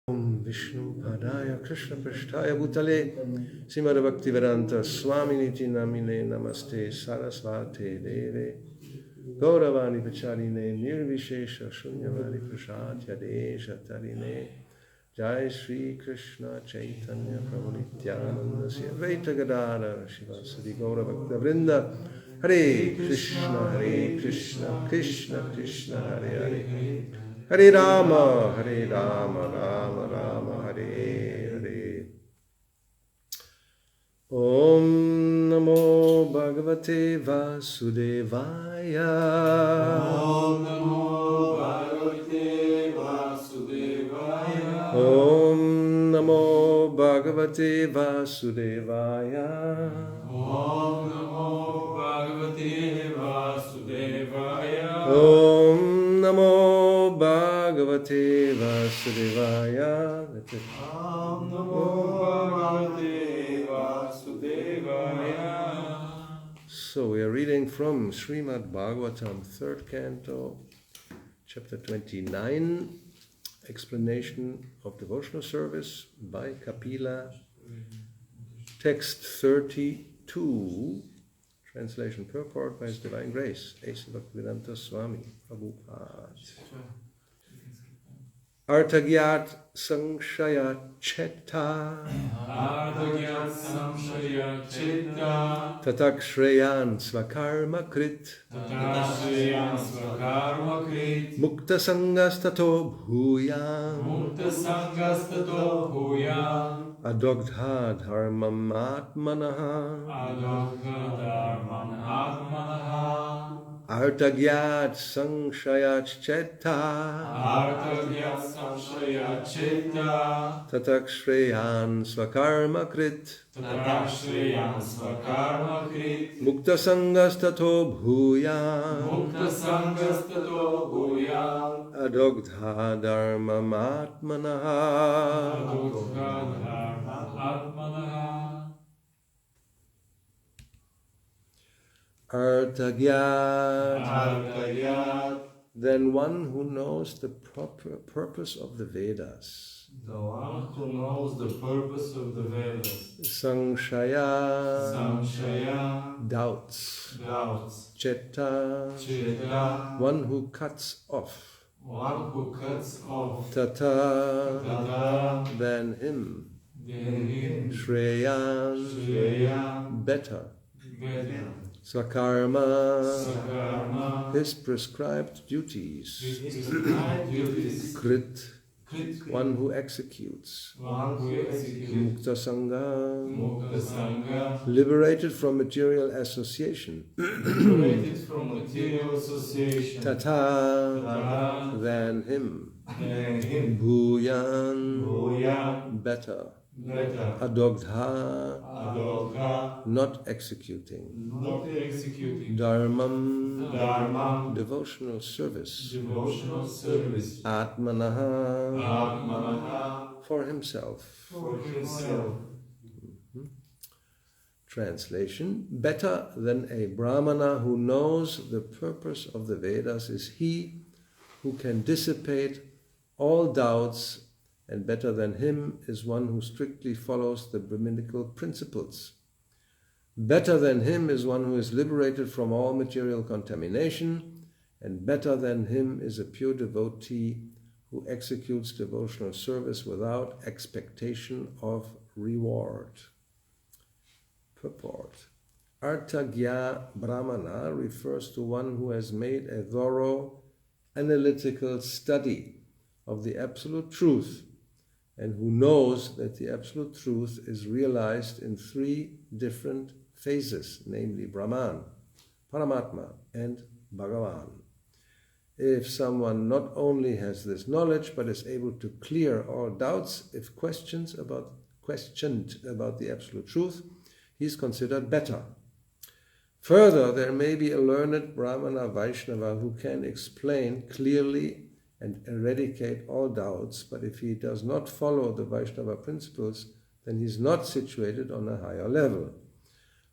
Om Vishnu Padaya Krishna Prishtaya Bhutale Srimad Bhaktivedanta Swami Niti Namine Namaste Sarasvate Deve Gauravani Pacharine Nirvishesha Shunyavadi Prashatya Desha Tarine Jai Shri Krishna Chaitanya Prabhu Nityananda Sri Advaita Gadadhara Shivasadi Gaura Bhakta Vrinda Hare Krishna Krishna Krishna Hare Hare Hare Rama, Rama Rama, Hare Hare. Om Namo Bhagavate Vasudevaya. Om Namo Bhagavate Vasudevaya. Om Namo Bhagavate Vasudevaya. Om Namo Bhagavate Vasudevaya. Om Namo Bhagavate Vasudevaya. That's it. Om Namo Bhagavate Vasudevaya. So we are reading from Srimad Bhagavatam, 3rd canto, chapter 29, explanation of devotional service by Kapila, text 32, translation purport by His Divine Grace, A.C. Bhaktivedanta Swami Prabhupada. Artagyat Samshaya Chetta Artagyat Samshaya Chitta Tatakshreyan Svakarma Krit Tatashriyan Svakarma Krit Mukta Sangastato Bhuyam Mukta Sangastato Bhuyam Adogdha Dharmam Atmanaha Adogha Dharman Atmanaha Artagyat Samshaya Chetta Artagyat Samshaya Chitta Tatakshreyan Svakarma Krit Tatashriyan Svakarma Krit Mukta Sangastato Bhuyam Mukta Sangastato Bhuyam Adogdha Dharmam Atmanaha. Adogha Dharman Atmanaha Artagyat, then one who knows the proper purpose of the Vedas. The one who knows the purpose of the Vedas. Samshaya, doubts. Chitta, one who cuts off. One who cuts off. Tata, than him. Shreyan, better. Swakarma, his prescribed duties. Krit, one who executes. Mukta Sangha, liberated from material association. Tata, than him. Bhuyan, better. Adogdha, not executing. Dharmam, devotional service. Atmanaha, for himself. Translation: better than a Brahmana who knows the purpose of the Vedas is he who can dissipate all doubts, and better than him is one who strictly follows the brahminical principles. Better than him is one who is liberated from all material contamination, and better than him is a pure devotee who executes devotional service without expectation of reward. Purport: Artagya Brahmana refers to one who has made a thorough analytical study of the absolute truth and who knows that the absolute truth is realized in 3 different phases, namely Brahman, Paramatma, and Bhagavan. If someone not only has this knowledge but is able to clear all doubts if questioned about the absolute truth, he is considered better. Further, there may be a learned Brahmana Vaiṣṇava who can explain clearly and eradicate all doubts, but if he does not follow the Vaiṣṇava principles, then he is not situated on a higher level.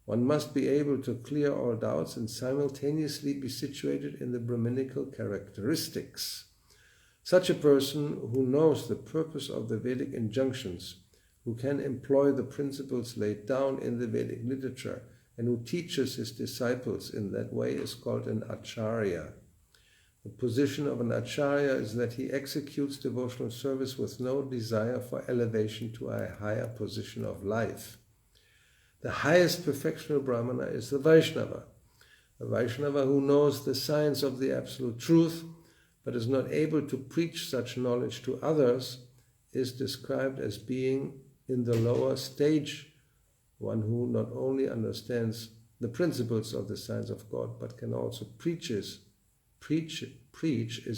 One must be able to clear all doubts and simultaneously be situated in the brahminical characteristics. Such a person who knows the purpose of the Vedic injunctions, who can employ the principles laid down in the Vedic literature, and who teaches his disciples in that way is called an acharya. The position of an acharya is that he executes devotional service with no desire for elevation to a higher position of life. The highest perfectional Brahmana is the Vaiṣṇava. A Vaiṣṇava who knows the science of the absolute truth, but is not able to preach such knowledge to others, is described as being in the lower stage, one who not only understands the principles of the science of God, but can also preach is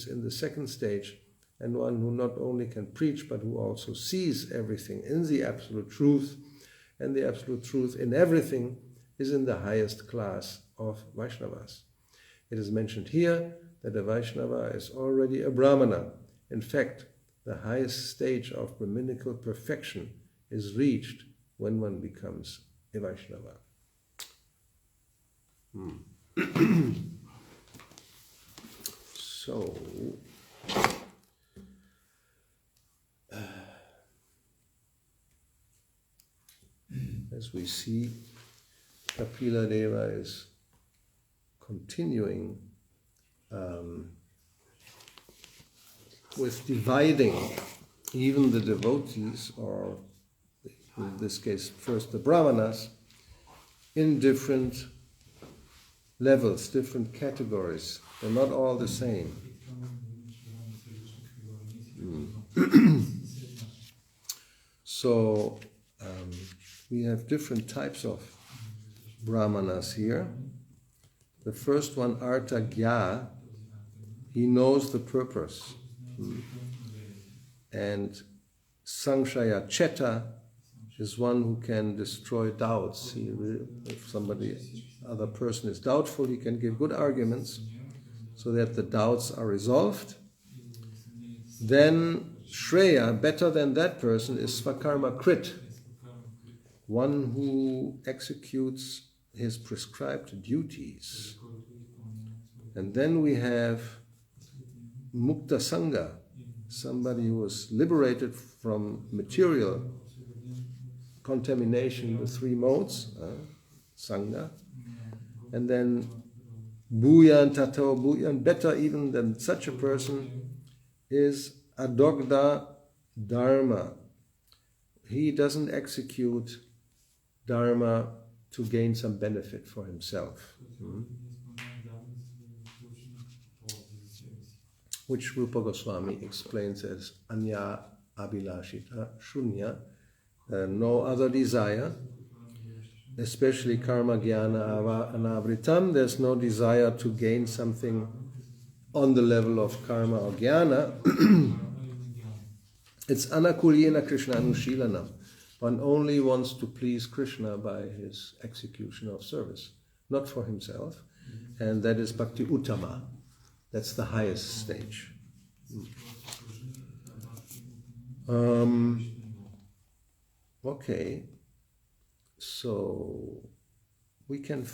in the second stage, and one who not only can preach, but who also sees everything in the absolute truth, and the absolute truth in everything is in the highest class of Vaishnavas. It is mentioned here that a Vaishnava is already a Brahmana. In fact, the highest stage of brahminical perfection is reached when one becomes a Vaishnava. So, as we see, Kapila Deva is continuing with dividing even the devotees, or in this case first the Brahmanas, in different levels, different categories. They're not all the same. So we have different types of Brahmanas here. The first one, Artagya, he knows the purpose. And Samshaya Cheta is one who can destroy doubts. If other person is doubtful, he can give good arguments so that the doubts are resolved. Then Shreya, better than that person, is Svakarma Krit, one who executes his prescribed duties. And then we have Mukta Sangha, somebody who was liberated from material contamination, the three modes, Sangha. And then Bhuyan Tato Bhuyan, better even than such a person, is Adogda Dharma. He doesn't execute Dharma to gain some benefit for himself. Which Rupa Goswami explains as Anya Abhilashita Shunya, no other desire, especially Karma Jnana Anavritam. There's no desire to gain something on the level of Karma or Jnana. It's Anakulyena Krishna Anushilanam. One only wants to please Krishna by his execution of service, not for himself. And that is Bhakti Uttama. That's the highest stage. Okay, so we can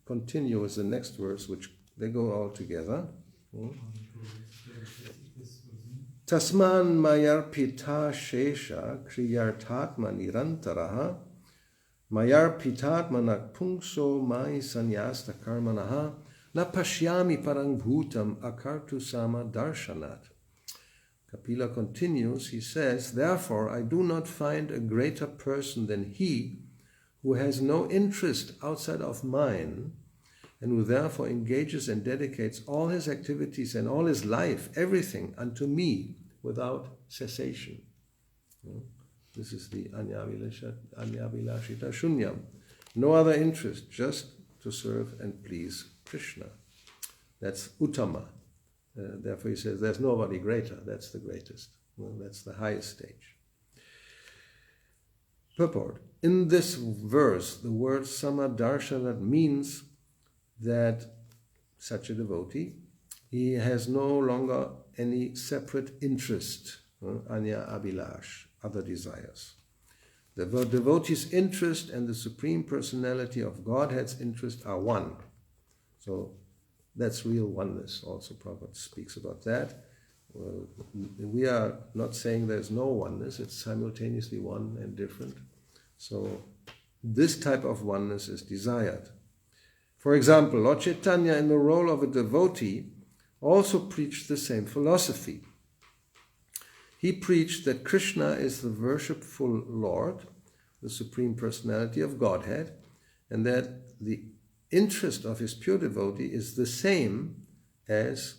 continue with the next verse, which they go all together. Tasman mayarpita shesha kriyartatma nirantaraha mayarpitatmanak pungso mai sanyasta karmanaha na pashyami parang bhutam akartu sama darshanat. Kapila continues, he says, therefore I do not find a greater person than he who has no interest outside of mine, and who therefore engages and dedicates all his activities and all his life, everything, unto me without cessation. This is the Anyavilashita Shunyam. No other interest, just to serve and please Krishna. That's Uttama. Therefore he says there's nobody greater, that's the greatest. Well, that's the highest stage. Purport. In this verse, the word Samadarshana means that such a devotee, he has no longer any separate interest, anya abhilash, other desires. The devotee's interest and the Supreme Personality of Godhead's interest are one. So that's real oneness. Also Prabhupada speaks about that. Well, we are not saying there's no oneness, it's simultaneously one and different. So this type of oneness is desired. For example, Lord Chaitanya, in the role of a devotee, also preached the same philosophy. He preached that Krishna is the worshipful Lord, the Supreme Personality of Godhead, and that the interest of his pure devotee is the same as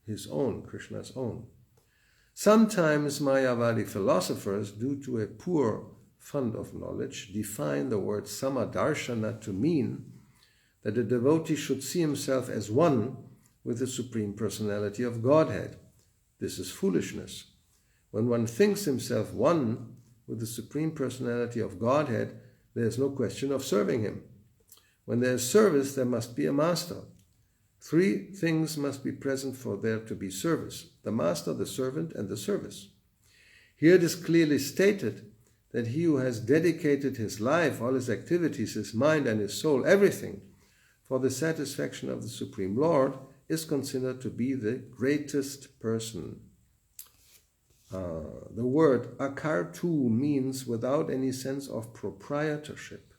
his own, Krishna's own. Sometimes Mayavadi philosophers, due to a poor fund of knowledge, define the word samadarshana to mean that a devotee should see himself as one with the Supreme Personality of Godhead. This is foolishness. When one thinks himself one with the Supreme Personality of Godhead, there is no question of serving him. When there is service, there must be a master. Three things must be present for there to be service: the master, the servant, and the service. Here it is clearly stated that he who has dedicated his life, all his activities, his mind and his soul, everything, for the satisfaction of the Supreme Lord, is considered to be the greatest person. The word akartu means without any sense of proprietorship.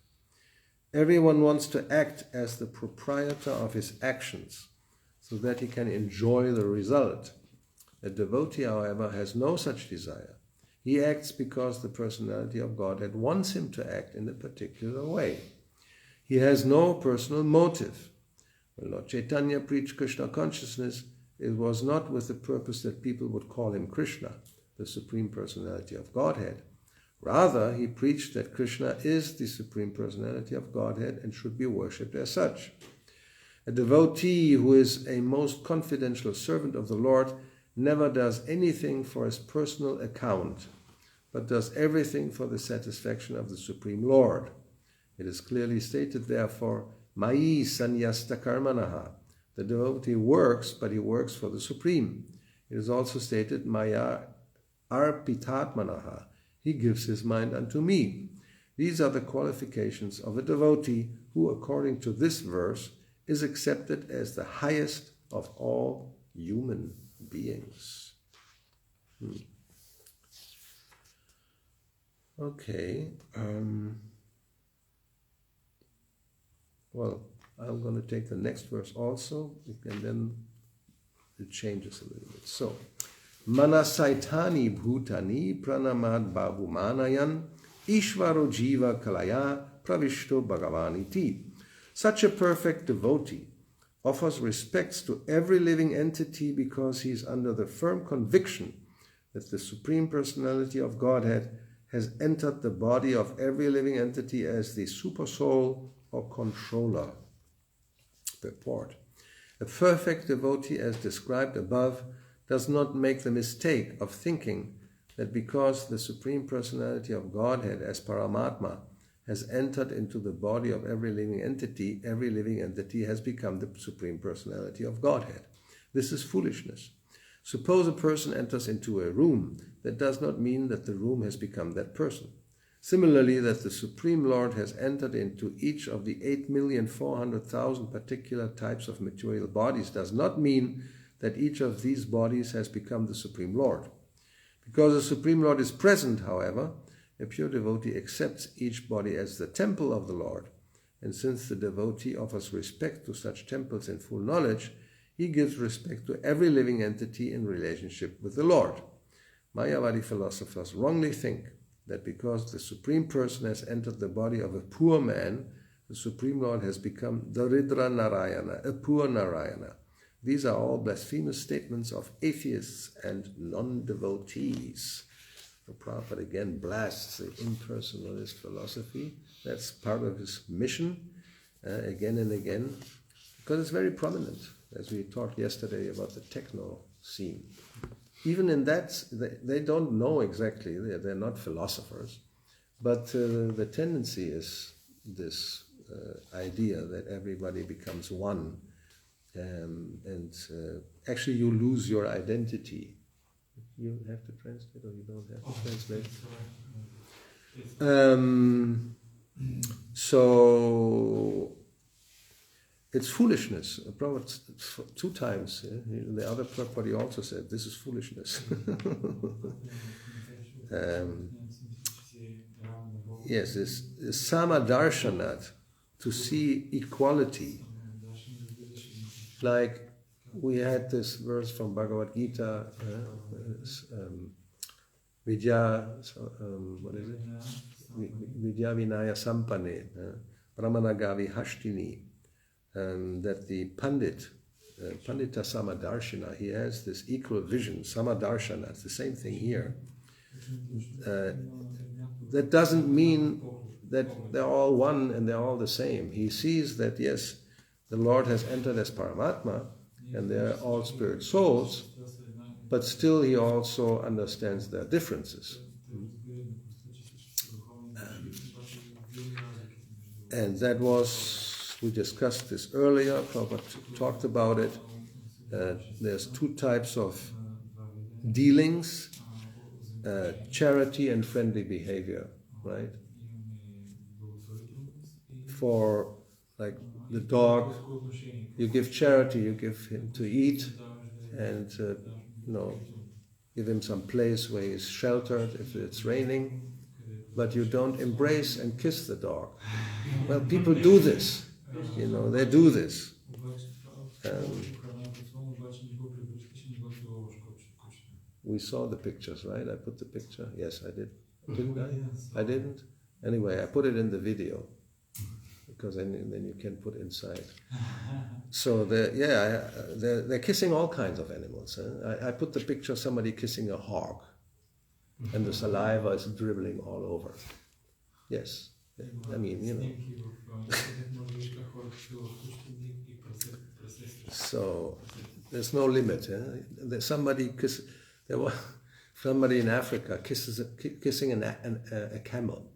Everyone wants to act as the proprietor of his actions so that he can enjoy the result. A devotee, however, has no such desire. He acts because the personality of Godhead wants him to act in a particular way. He has no personal motive. When Lord Chaitanya preached Krishna consciousness, it was not with the purpose that people would call him Krishna, the Supreme Personality of Godhead. Rather, he preached that Krishna is the Supreme Personality of Godhead and should be worshipped as such. A devotee who is a most confidential servant of the Lord never does anything for his personal account, but does everything for the satisfaction of the Supreme Lord. It is clearly stated, therefore, Mayi sanyasta karmanaha. The devotee works, but he works for the Supreme. It is also stated, Maya arpitatmanaha. He gives his mind unto me. These are the qualifications of a devotee who, according to this verse, is accepted as the highest of all human beings. Okay. Well, I'm going to take the next verse also, and then it changes a little bit. So, Manasaitani bhutani pranamad babumanayan ishvaro jiva kalaya pravishto bhagavani ti. Such a perfect devotee offers respects to every living entity because he is under the firm conviction that the Supreme Personality of Godhead has entered the body of every living entity as the supersoul or controller. Purport. A perfect devotee, as described above, does not make the mistake of thinking that because the Supreme Personality of Godhead as Paramatma has entered into the body of every living entity has become the Supreme Personality of Godhead. This is foolishness. Suppose a person enters into a room, that does not mean that the room has become that person. Similarly, that the Supreme Lord has entered into each of the 8,400,000 particular types of material bodies does not mean that each of these bodies has become the Supreme Lord. Because the Supreme Lord is present, however, a pure devotee accepts each body as the temple of the Lord, and since the devotee offers respect to such temples in full knowledge, he gives respect to every living entity in relationship with the Lord. Mayavadi philosophers wrongly think that because the Supreme Person has entered the body of a poor man, the Supreme Lord has become Daridra Narayana, a poor Narayana. These are all blasphemous statements of atheists and non-devotees. So Prabhupada again blasts the impersonalist philosophy. That's part of his mission, again and again, because it's very prominent, as we talked yesterday about the techno scene. Even in that, they don't know exactly, they're not philosophers, but the tendency is this idea that everybody becomes one, and actually you lose your identity. You have to translate, or you don't have to translate? So it's foolishness. Prabhupada two times. The other Prabhupada also said, this is foolishness. Yes, it's samadarsanat, to see equality. Like we had this verse from Bhagavad Gita, Vidya, what is it? Vidya Vinaya Sampane, Brahmanagavi Hashtini, that the Pandit, Pandita Samadarshana, he has this equal vision, Samadarshana, it's the same thing here. That doesn't mean that they're all one and they're all the same. He sees that, yes, the Lord has entered as Paramatma and they're all spirit souls, but still he also understands their differences. And that was, we discussed this earlier, Prabhupada talked about it. There's two types of dealings, charity and friendly behavior, right? For like the dog, you give charity, you give him to eat, and give him some place where he's sheltered if it's raining, but you don't embrace and kiss the dog. Well, people do this, they do this. We saw the pictures, right? I put the picture. Yes, I did. Didn't I? I didn't? Anyway, I put it in the video, because then you can put inside. So they're kissing all kinds of animals. I put the picture of somebody kissing a hog, and the saliva is dribbling all over. Yes, I mean, So there's no limit. There's there was somebody in Africa kissing a camel.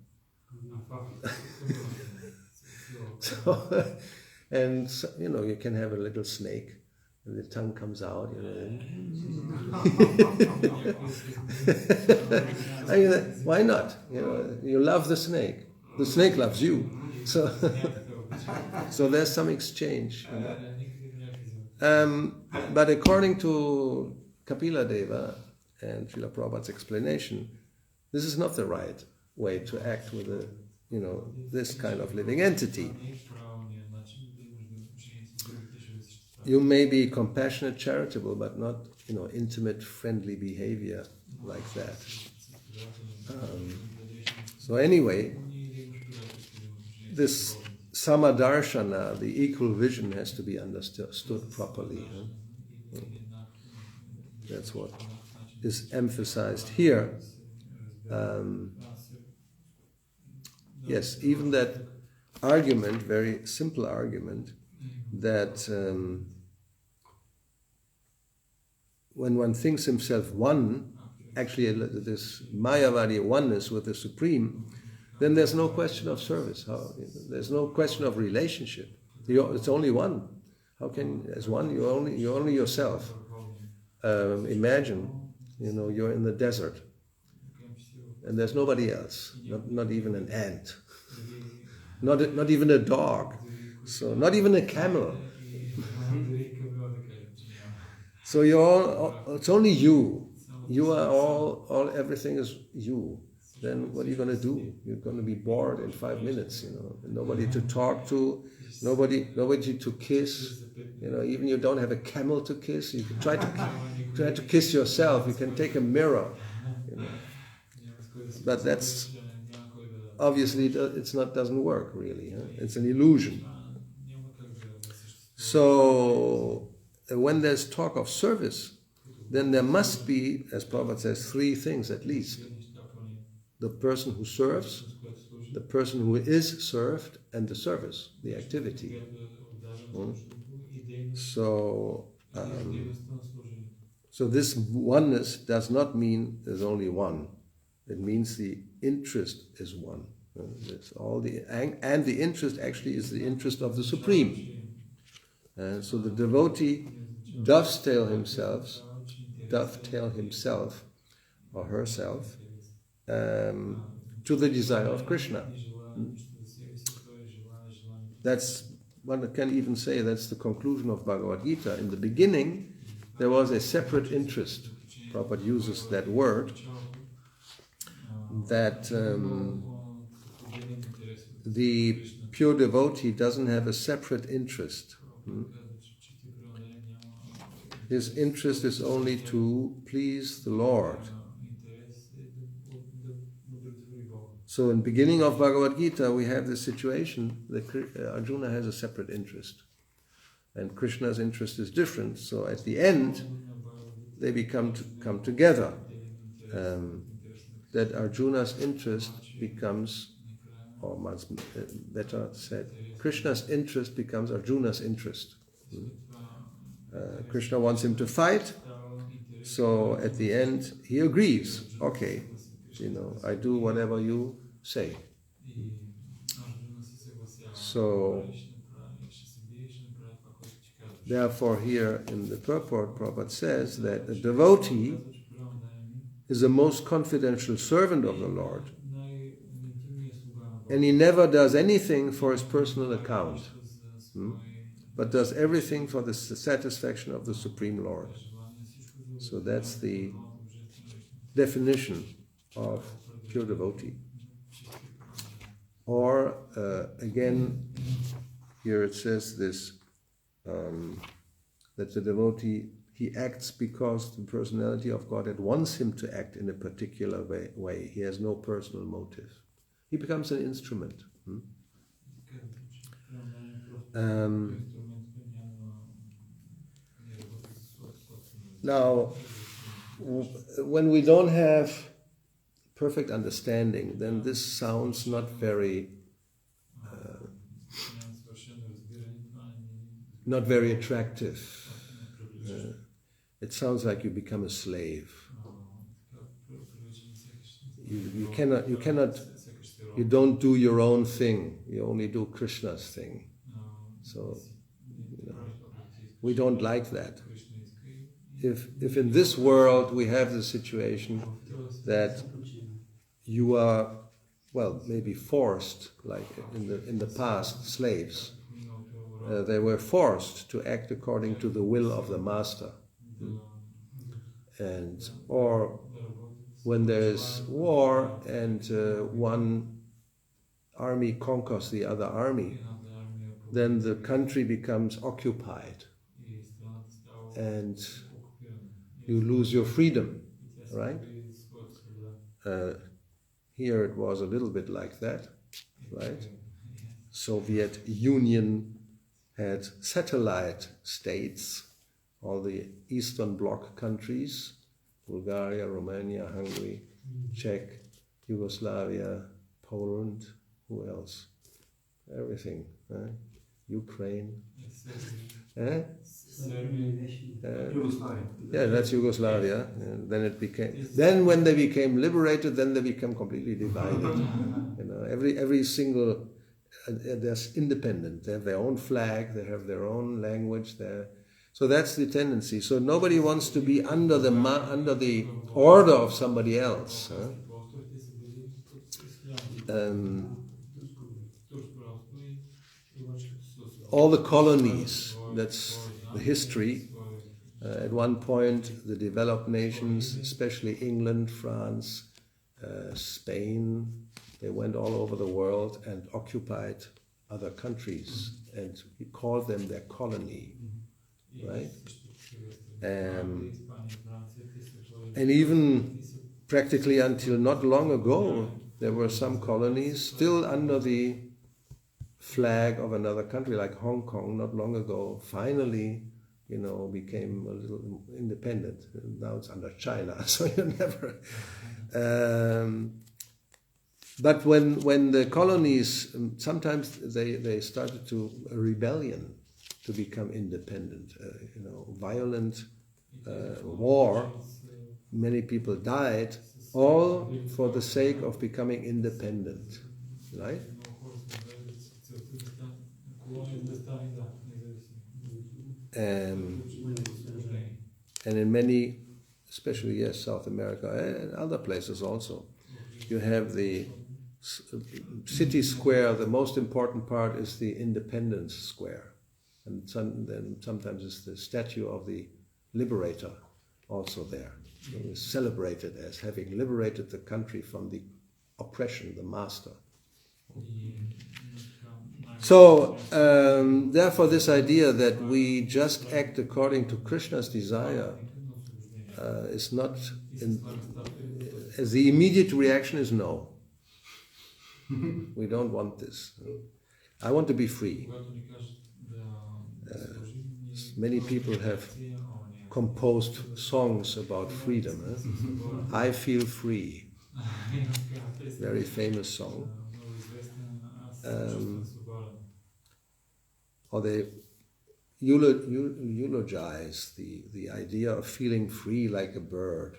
You can have a little snake, and the tongue comes out. I mean, why not? You love the snake. The snake loves you. So there's some exchange. But according to Kapila Deva and Srila Prabhupada's explanation, this is not the right way to act with this kind of living entity. You may be compassionate, charitable, but not, intimate, friendly behavior like that. So anyway, this samadarshana, the equal vision, has to be understood properly. That's what is emphasized here. Yes, even that argument, very simple argument, that when one thinks himself one, actually this Mayavadi oneness with the Supreme, then there's no question of service. There's no question of relationship. It's only one. How can, as one, you're only yourself. Imagine, you're in the desert, and there's nobody else, not even an ant, not even a dog, so not even a camel. So it's only you. You are all. Everything is you. Then what are you going to do? You're going to be bored in 5 minutes. Nobody to talk to, nobody to kiss. Even you don't have a camel to kiss. You can try to kiss yourself. You can take a mirror. But that's obviously doesn't work really. It's an illusion. So when there's talk of service, then there must be, as Prabhupada says, 3 things at least. The person who serves, the person who is served, and the service, the activity. So this oneness does not mean there's only one. It means the interest is one. It's all and the interest actually is the interest of the Supreme. So the devotee dovetail himself or herself to the desire of Krishna. That's one can even say that's the conclusion of Bhagavad Gita. In the beginning, there was a separate interest. Prabhupada uses that word, that the pure devotee doesn't have a separate interest. His interest is only to please the Lord. So in the beginning of Bhagavad Gita, we have the situation that Arjuna has a separate interest. And Krishna's interest is different. So at the end, they come together. That Arjuna's interest becomes, or much better said, Krishna's interest becomes Arjuna's interest. Krishna wants him to fight, so at the end he agrees. Okay, I do whatever you say. So therefore here in the purport, Prabhupada says that a devotee is the most confidential servant of the Lord, and he never does anything for his personal account, but does everything for the satisfaction of the Supreme Lord. So that's the definition of pure devotee. Or again, here it says this, that the devotee, he acts because the personality of Godhead wants him to act in a particular way. He has no personal motive. He becomes an instrument. Now, when we don't have perfect understanding, then this sounds not very attractive. It sounds like you become a slave. You don't do your own thing. You only do Krishna's thing. So, we don't like that. If in this world we have the situation that you are, maybe forced, like in the past, slaves, they were forced to act according to the will of the master. Or when there is war and one army conquers the other army, then the country becomes occupied and you lose your freedom, right? Here it was a little bit like that, right? Soviet Union had satellite states, all the Eastern Bloc countries, Bulgaria, Romania, Hungary, Czech, Yugoslavia, Poland, who else? Everything, right? Ukraine. Yeah, that's Yugoslavia. And then it became. Then, when they became liberated, then they became completely divided. Every single, they're independent. They have their own flag. They have their own language. So that's the tendency. So nobody wants to be under the order of somebody else. All the colonies, that's the history. At one point, the developed nations, especially England, France, Spain, they went all over the world and occupied other countries, and we called them their colony, right? And even practically until not long ago, there were some colonies still under the flag of another country, like Hong Kong, not long ago, finally, became a little independent. Now it's under China, so you never... but when the colonies, sometimes they started a rebellion to become independent, violent war, many people died, all for the sake of becoming independent, right? And in many, especially South America and other places also, you have the city square, the most important part is the Independence Square. And then sometimes it's the statue of the Liberator also there. So it's celebrated as having liberated the country from the oppression, the master. So, therefore, this idea that we just act according to Krishna's desire is not, as the immediate reaction is no. We don't want this. I want to be free. Many people have composed songs about freedom. I feel free. Very famous song. Or they eulogize the idea of feeling free like a bird.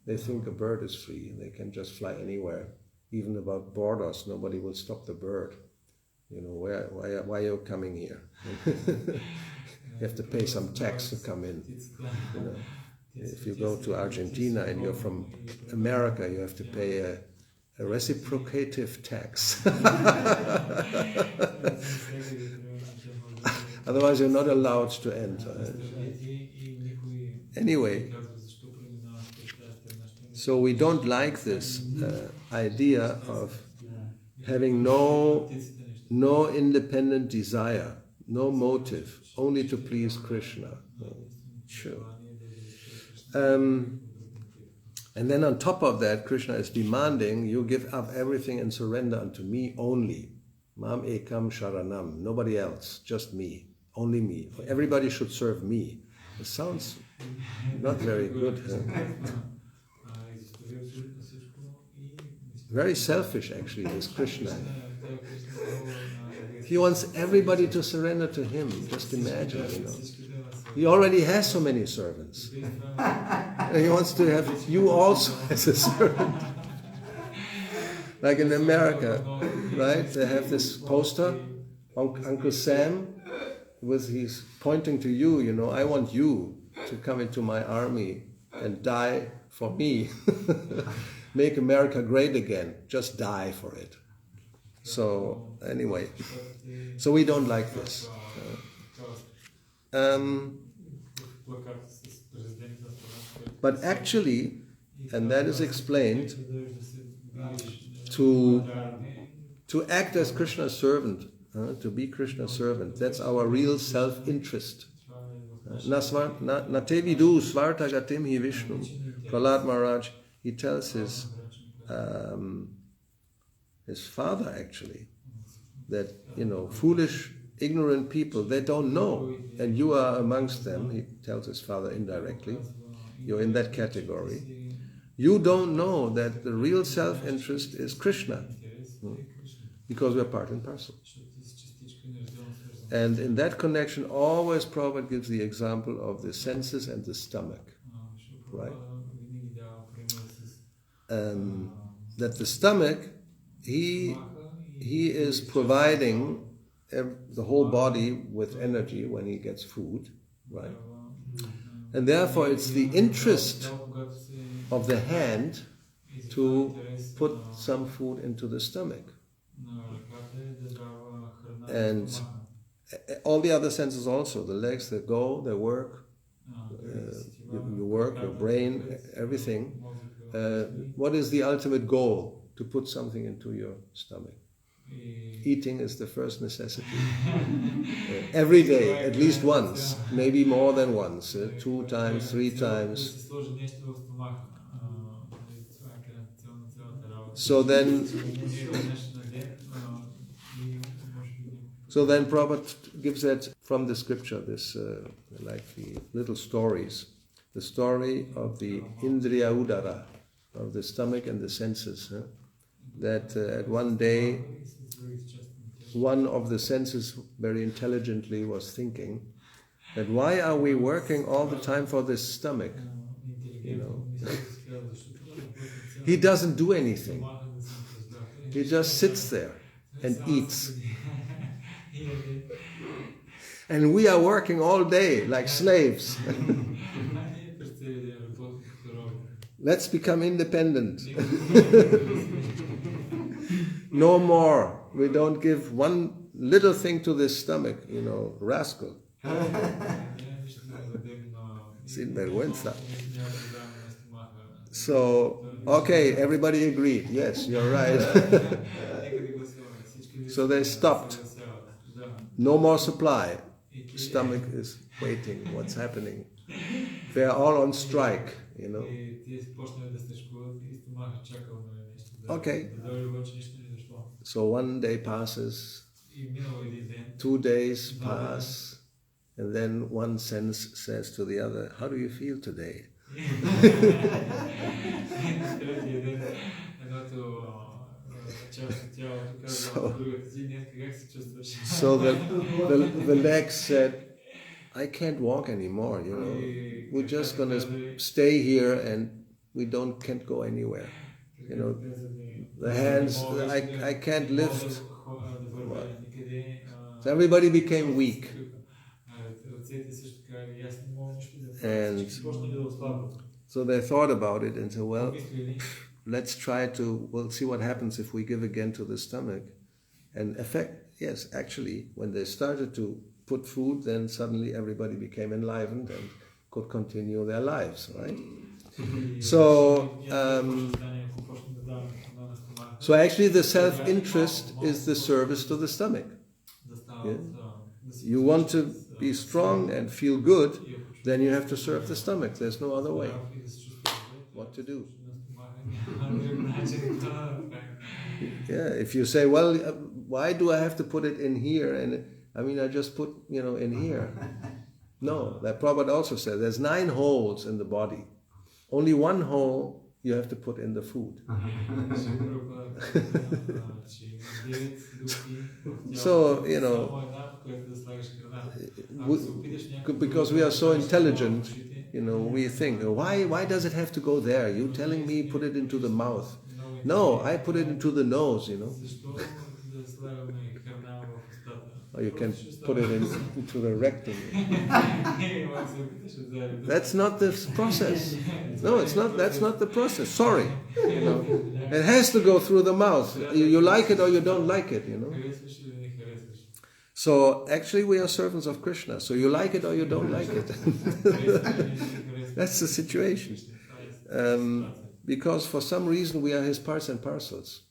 They think a bird is free and they can just fly anywhere. Even about borders, nobody will stop the bird. You know, why are you coming here? You have to pay some tax to come in. You know, if you go to Argentina and you're from America, you have to pay a reciprocative tax. Otherwise, you're not allowed to enter. Anyway, so we don't like this idea of having no independent desire, no motive, only to please Krishna. Sure. And then on top of that, Krishna is demanding you give up everything and surrender unto me only. Mam ekam sharanam, nobody else, just me, only me. Everybody should serve me. It sounds not very good. Huh? Very selfish, actually, this Krishna. He wants everybody to surrender to him. Just imagine, you know. He already has so many servants. And he wants to have you also as a servant. Like in America, right? They have this poster, Uncle Sam, he's pointing to you, you know, I want you to come into my army and die for me. Make America great again. Just die for it. So, anyway. So we don't like this. But actually, and that is explained, to act as Krishna's servant, to be Krishna's servant, that's our real self-interest. Natevidu svartagatim hi Vishnu. Prahlad Maharaj, he tells his father actually, that, you know, foolish, ignorant people, they don't know, and you are amongst them. He tells his father indirectly, you're in that category. You don't know that the real self-interest is Krishna, because we're part and parcel. And in that connection, always Prabhupada gives the example of the senses and the stomach, right? That the stomach, he is providing the whole body with energy when he gets food, right? And therefore it's the interest of the hand to put some food into the stomach. And all the other senses also, the legs, they go, they work, you work, your brain, everything. What is the ultimate goal? To put something into your stomach. Eating is the first necessity. Every day, at least once, maybe more than once, 2 times, 3 times. So then Prabhupada gives that from the scripture, this like the little stories. The story of the Indriya Udara, of the stomach and the senses. That at one day, one of the senses very intelligently was thinking that why are we working all the time for this stomach? You know, he doesn't do anything. He just sits there and eats. And we are working all day like slaves. Let's become independent. No more. We don't give one little thing to this stomach, rascal. Sinvergüenza. So, okay, everybody agreed. Yes, you're right. So they stopped. No more supply. Stomach is waiting. What's happening? They're all on strike, Okay. So one day passes, 2 days pass, and then one sense says to the other, "How do you feel today?" So the leg said, "I can't walk anymore, We're just going to stay here and we can't go anywhere. The hands, I can't lift." So everybody became weak. And so they thought about it and said, "Well, we'll see what happens if we give again to the stomach." And actually, when they started to put food, then suddenly everybody became enlivened and could continue their lives, right? So actually the self-interest is the service to the stomach. Yeah? You want to be strong and feel good, then you have to serve the stomach. There's no other way. What to do? Yeah, if you say, "Well, why do I have to put it in here?" And I just put, in here. No, that Prabhupada also said there's 9 holes in the body. Only 1 hole you have to put in the food. So, because we are so intelligent, we think, why does it have to go there? You telling me put it into the mouth. No, I put it into the nose, Or you can put it into the rectum. That's not the process. No, it's not. That's not the process. Sorry, It has to go through the mouth. You like it or you don't like it, So actually we are servants of Krishna. So you like it or you don't like it. That's the situation. Because for some reason we are his parts and parcels.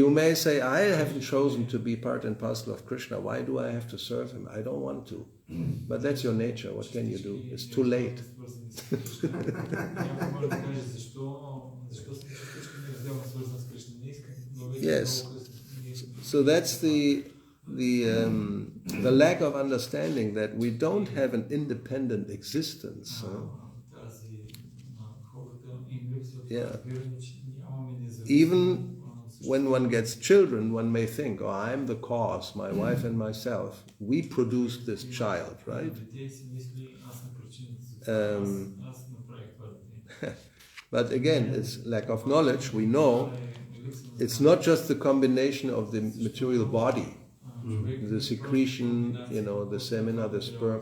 You may say, "I haven't chosen to be part and parcel of Krishna. Why do I have to serve him? I don't want to." But that's your nature. What can you do? It's too late. Yes. So that's the lack of understanding that we don't have an independent existence. Yeah. Even when one gets children, one may think, "Oh, I'm the cause, my wife and myself. We produced this child," right? But again, it's lack of knowledge. We know it's not just the combination of the material body, the secretion, the semina, the sperm.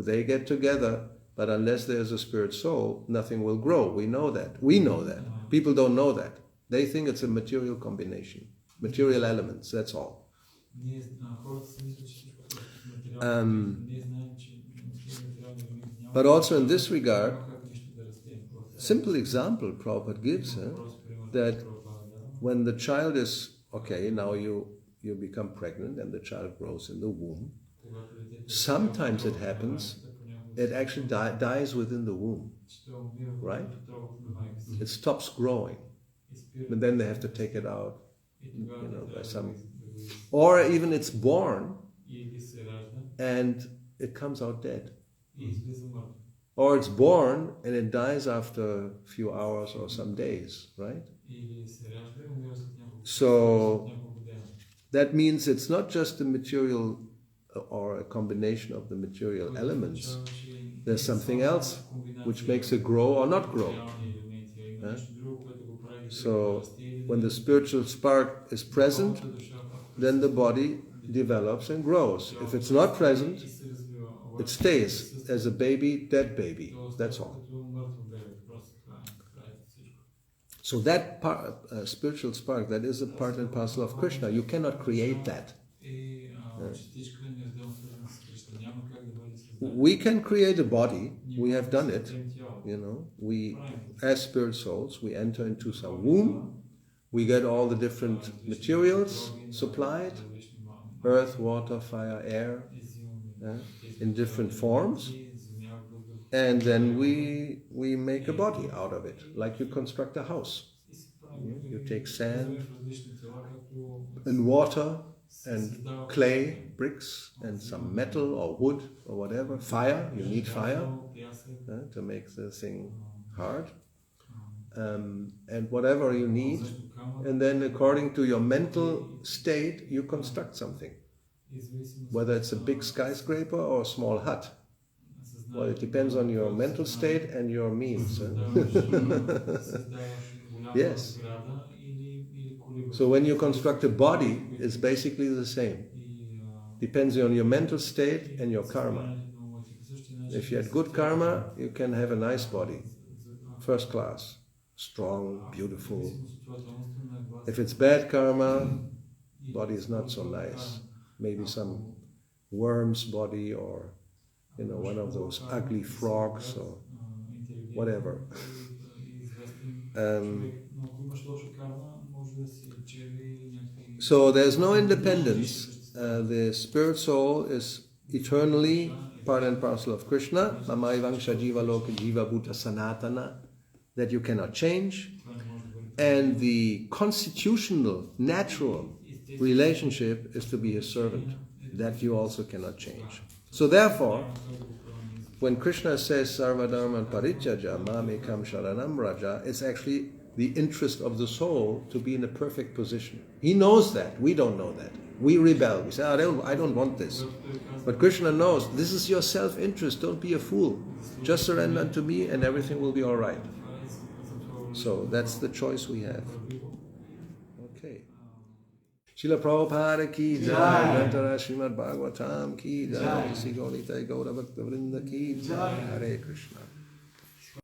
They get together, but unless there's a spirit soul, nothing will grow. We know that. People don't know that. They think it's a material combination, material elements, that's all. But also in this regard, simple example Prabhupada gives, that when the child is, now you become pregnant and the child grows in the womb, sometimes it happens, it actually dies within the womb, right? It stops growing. But then they have to take it out, by some, or even it's born and it comes out dead, or it's born and it dies after a few hours or some days, right? So that means it's not just the material or a combination of the material elements. There's something else which makes it grow or not grow. So when the spiritual spark is present, then the body develops and grows. If it's not present, it stays as a baby, dead baby. That's all. So that spiritual spark, that is a part and parcel of Krishna. You cannot create that. We can create a body. We have done it. We, as spirit souls, we enter into some womb. We get all the different materials supplied, earth, water, fire, air, in different forms. And then we make a body out of it, like you construct a house. You take sand and water and clay, bricks, and some metal or wood or whatever. Fire, you need fire to make the thing hard. And whatever you need. And then according to your mental state, you construct something. Whether it's a big skyscraper or a small hut. Well, it depends on your mental state and your means. Yes. So when you construct a body, it's basically the same. Depends on your mental state and your karma. If you had good karma, you can have a nice body. First class. Strong, beautiful. If it's bad karma, body is not so nice. Maybe some worm's body or one of those ugly frogs or whatever. So there's no independence. The spirit soul is eternally part and parcel of Krishna. Mamaivangsha jiva loka jiva bhuta sanatana. That you cannot change. And the constitutional, natural relationship is to be his servant. That you also cannot change. So therefore, when Krishna says Sarvadharman Parityaja Mamekam Sharanam Raja, it's actually the interest of the soul to be in a perfect position. He knows that. We don't know that. We rebel. We say, I don't want this. But Krishna knows, this is your self-interest. Don't be a fool. Just surrender unto me and everything will be all right. So that's the choice we have. Okay. Srila Prabhupada ki jai, Grantara Srimad Bhagavatam ki jai, Sri Gauritai Gaura Bhakta Vrinda ki jai, Hare Krishna.